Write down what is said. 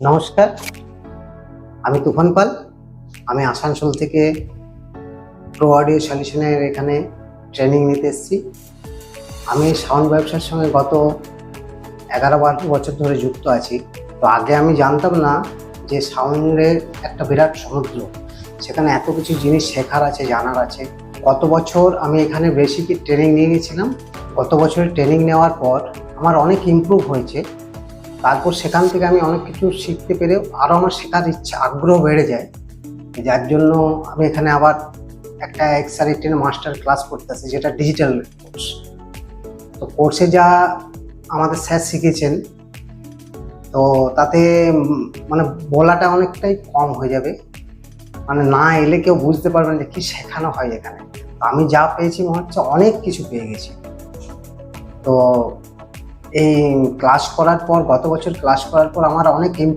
নমস্কার, আমি তুফান পাল। আমি আসানসোল থেকে প্রো অডিও সলিউশনের এখানে ট্রেনিং নিতে এসেছি। আমি সাউন্ড ব্যবসার সঙ্গে গত 11-12 বছর ধরে যুক্ত আছি। তো আগে আমি জানতাম না যে সাউন্ডের একটা বিরাট সমুদ্র, সেখানে এত কিছু জিনিস শেখার আছে, জানার আছে। গত বছর আমি এখানে বেসিক ট্রেনিং নিয়ে গেছিলাম। গত বছরের ট্রেনিং নেওয়ার পর আমার অনেক ইমপ্রুভ হয়েছে। তারপর সেখান থেকে আমি অনেক কিছু শিখতে পেরে আরও আমার শেখার ইচ্ছা, আগ্রহ বেড়ে যায়, যার জন্য আমি এখানে আবার একটা XR18 মাস্টার ক্লাস করতেছি, যেটা ডিজিটাল কোর্স। তো কোর্সে যা আমাদের স্যার শিখিয়েছেন, তো তাতে মানে বলাটা অনেকটাই কম হয়ে যাবে। মানে না এলে কেউ বুঝতে পারবেন যে কি শেখানো হয় এখানে। তো আমি যা পেয়েছি মনে হচ্ছে অনেক কিছু পেয়ে গেছি। তো এই ক্লাস করার পর, গত বছর ক্লাস করার পর আমার অনেক ইমপ্রুভ